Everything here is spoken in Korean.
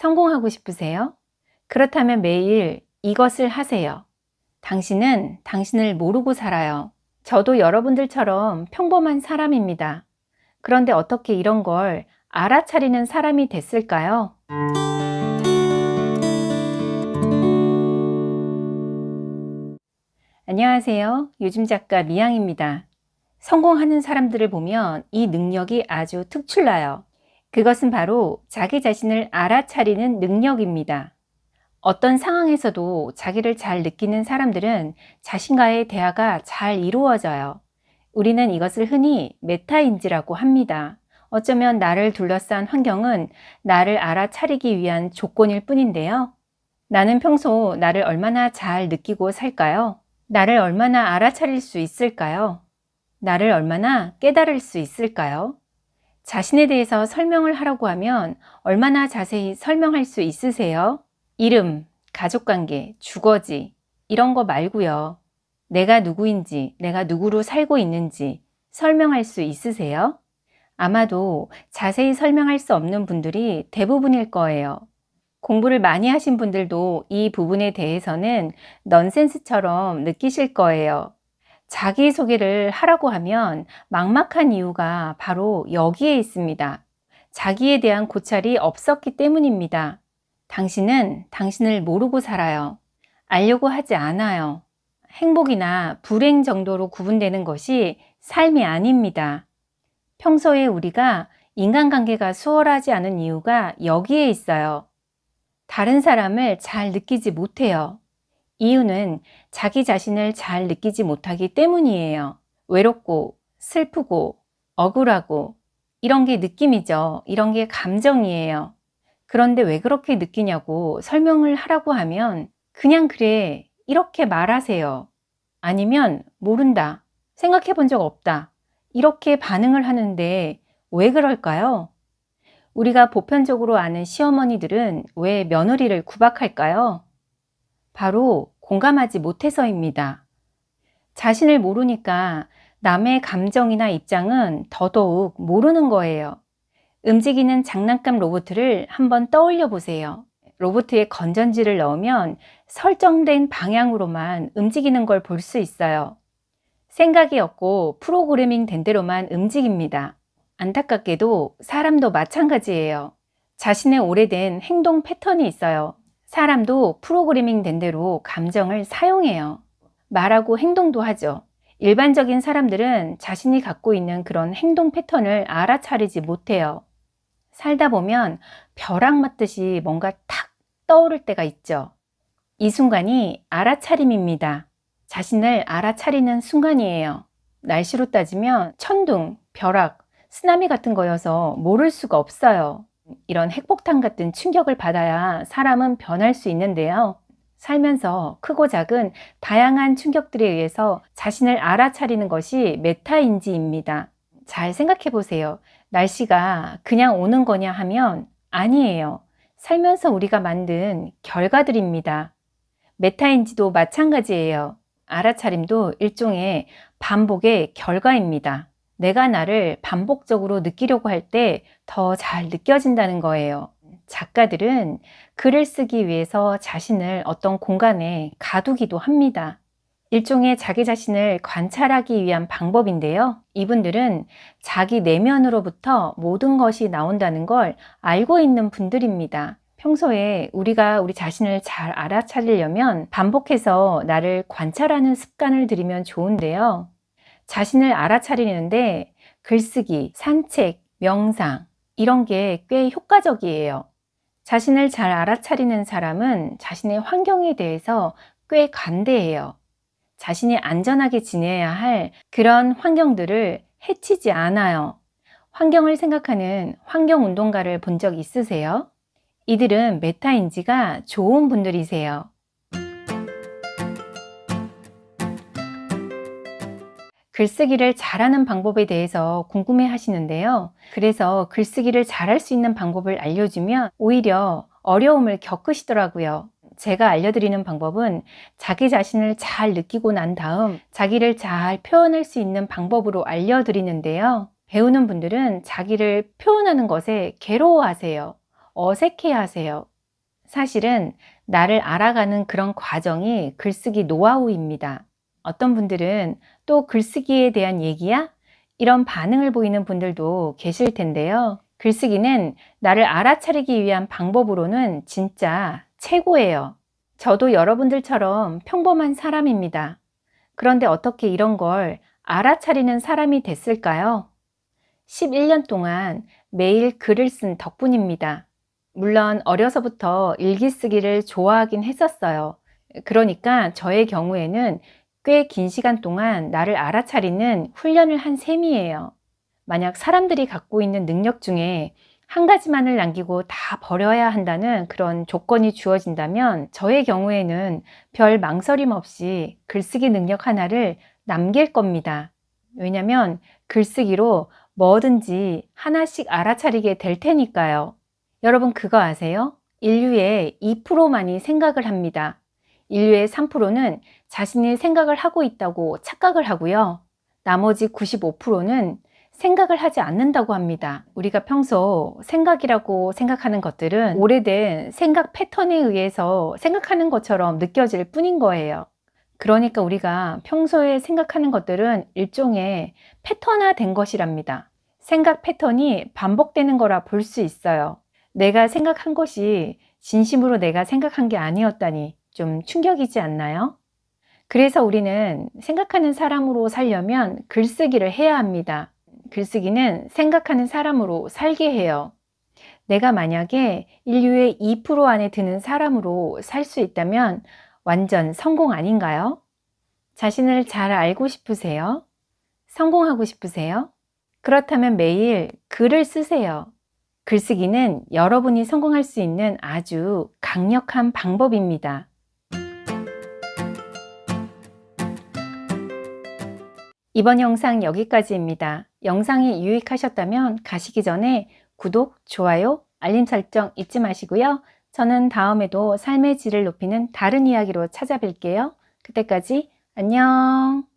성공하고 싶으세요? 그렇다면 매일 이것을 하세요. 당신은 당신을 모르고 살아요. 저도 여러분들처럼 평범한 사람입니다. 그런데 어떻게 이런 걸 알아차리는 사람이 됐을까요? 안녕하세요. 요즘 작가 미양입니다. 성공하는 사람들을 보면 이 능력이 아주 특출나요. 그것은 바로 자기 자신을 알아차리는 능력입니다. 어떤 상황에서도 자기를 잘 느끼는 사람들은 자신과의 대화가 잘 이루어져요. 우리는 이것을 흔히 메타인지라고 합니다. 어쩌면 나를 둘러싼 환경은 나를 알아차리기 위한 조건일 뿐인데요. 나는 평소 나를 얼마나 잘 느끼고 살까요? 나를 얼마나 알아차릴 수 있을까요? 나를 얼마나 깨달을 수 있을까요? 자신에 대해서 설명을 하라고 하면 얼마나 자세히 설명할 수 있으세요? 이름, 가족관계, 주거지 이런 거 말고요. 내가 누구인지, 내가 누구로 살고 있는지 설명할 수 있으세요? 아마도 자세히 설명할 수 없는 분들이 대부분일 거예요. 공부를 많이 하신 분들도 이 부분에 대해서는 넌센스처럼 느끼실 거예요. 자기소개를 하라고 하면 막막한 이유가 바로 여기에 있습니다. 자기에 대한 고찰이 없었기 때문입니다. 당신은 당신을 모르고 살아요. 알려고 하지 않아요. 행복이나 불행 정도로 구분되는 것이 삶이 아닙니다. 평소에 우리가 인간관계가 수월하지 않은 이유가 여기에 있어요. 다른 사람을 잘 느끼지 못해요. 이유는 자기 자신을 잘 느끼지 못하기 때문이에요. 외롭고 슬프고 억울하고 이런 게 느낌이죠. 이런 게 감정이에요. 그런데 왜 그렇게 느끼냐고 설명을 하라고 하면 그냥 그래 이렇게 말하세요. 아니면 모른다, 생각해 본 적 없다 이렇게 반응을 하는데 왜 그럴까요? 우리가 보편적으로 아는 시어머니들은 왜 며느리를 구박할까요? 바로 공감하지 못해서입니다. 자신을 모르니까 남의 감정이나 입장은 더더욱 모르는 거예요. 움직이는 장난감 로봇을 한번 떠올려 보세요. 로봇에 건전지를 넣으면 설정된 방향으로만 움직이는 걸 볼 수 있어요. 생각이 없고 프로그래밍 된 대로만 움직입니다. 안타깝게도 사람도 마찬가지예요. 자신의 오래된 행동 패턴이 있어요. 사람도 프로그래밍 된 대로 감정을 사용해요. 말하고 행동도 하죠. 일반적인 사람들은 자신이 갖고 있는 그런 행동 패턴을 알아차리지 못해요. 살다 보면 벼락 맞듯이 뭔가 탁 떠오를 때가 있죠. 이 순간이 알아차림입니다. 자신을 알아차리는 순간이에요. 날씨로 따지면 천둥, 벼락, 쓰나미 같은 거여서 모를 수가 없어요. 이런 핵폭탄 같은 충격을 받아야 사람은 변할 수 있는데요. 살면서 크고 작은 다양한 충격들에 의해서 자신을 알아차리는 것이 메타인지입니다. 잘 생각해 보세요. 날씨가 그냥 오는 거냐 하면 아니에요. 살면서 우리가 만든 결과들입니다. 메타인지도 마찬가지예요. 알아차림도 일종의 반복의 결과입니다. 내가 나를 반복적으로 느끼려고 할 때 더 잘 느껴진다는 거예요. 작가들은 글을 쓰기 위해서 자신을 어떤 공간에 가두기도 합니다. 일종의 자기 자신을 관찰하기 위한 방법인데요. 이분들은 자기 내면으로부터 모든 것이 나온다는 걸 알고 있는 분들입니다. 평소에 우리가 우리 자신을 잘 알아차리려면 반복해서 나를 관찰하는 습관을 들이면 좋은데요. 자신을 알아차리는데 글쓰기, 산책, 명상 이런 게 꽤 효과적이에요. 자신을 잘 알아차리는 사람은 자신의 환경에 대해서 꽤 관대해요. 자신이 안전하게 지내야 할 그런 환경들을 해치지 않아요. 환경을 생각하는 환경운동가를 본 적 있으세요? 이들은 메타인지가 좋은 분들이세요. 글쓰기를 잘하는 방법에 대해서 궁금해 하시는데요. 그래서 글쓰기를 잘할 수 있는 방법을 알려주면 오히려 어려움을 겪으시더라고요. 제가 알려드리는 방법은 자기 자신을 잘 느끼고 난 다음 자기를 잘 표현할 수 있는 방법으로 알려드리는데요. 배우는 분들은 자기를 표현하는 것에 괴로워하세요. 어색해 하세요. 사실은 나를 알아가는 그런 과정이 글쓰기 노하우입니다. 어떤 분들은 또 글쓰기에 대한 얘기야? 이런 반응을 보이는 분들도 계실 텐데요. 글쓰기는 나를 알아차리기 위한 방법으로는 진짜 최고예요. 저도 여러분들처럼 평범한 사람입니다. 그런데 어떻게 이런 걸 알아차리는 사람이 됐을까요? 11년 동안 매일 글을 쓴 덕분입니다. 물론 어려서부터 일기 쓰기를 좋아하긴 했었어요. 그러니까 저의 경우에는 꽤 긴 시간 동안 나를 알아차리는 훈련을 한 셈이에요. 만약 사람들이 갖고 있는 능력 중에 한 가지만을 남기고 다 버려야 한다는 그런 조건이 주어진다면 저의 경우에는 별 망설임 없이 글쓰기 능력 하나를 남길 겁니다. 왜냐면 글쓰기로 뭐든지 하나씩 알아차리게 될 테니까요. 여러분 그거 아세요? 인류의 2%만이 생각을 합니다. 인류의 3%는 자신이 생각을 하고 있다고 착각을 하고요. 나머지 95%는 생각을 하지 않는다고 합니다. 우리가 평소 생각이라고 생각하는 것들은 오래된 생각 패턴에 의해서 생각하는 것처럼 느껴질 뿐인 거예요. 그러니까 우리가 평소에 생각하는 것들은 일종의 패턴화된 것이랍니다. 생각 패턴이 반복되는 거라 볼 수 있어요. 내가 생각한 것이 진심으로 내가 생각한 게 아니었다니 좀 충격이지 않나요? 그래서 우리는 생각하는 사람으로 살려면 글쓰기를 해야 합니다. 글쓰기는 생각하는 사람으로 살게 해요. 내가 만약에 인류의 2% 안에 드는 사람으로 살 수 있다면 완전 성공 아닌가요? 자신을 잘 알고 싶으세요? 성공하고 싶으세요? 그렇다면 매일 글을 쓰세요. 글쓰기는 여러분이 성공할 수 있는 아주 강력한 방법입니다. 이번 영상 여기까지입니다. 영상이 유익하셨다면 가시기 전에 구독, 좋아요, 알림 설정 잊지 마시고요. 저는 다음에도 삶의 질을 높이는 다른 이야기로 찾아뵐게요. 그때까지 안녕.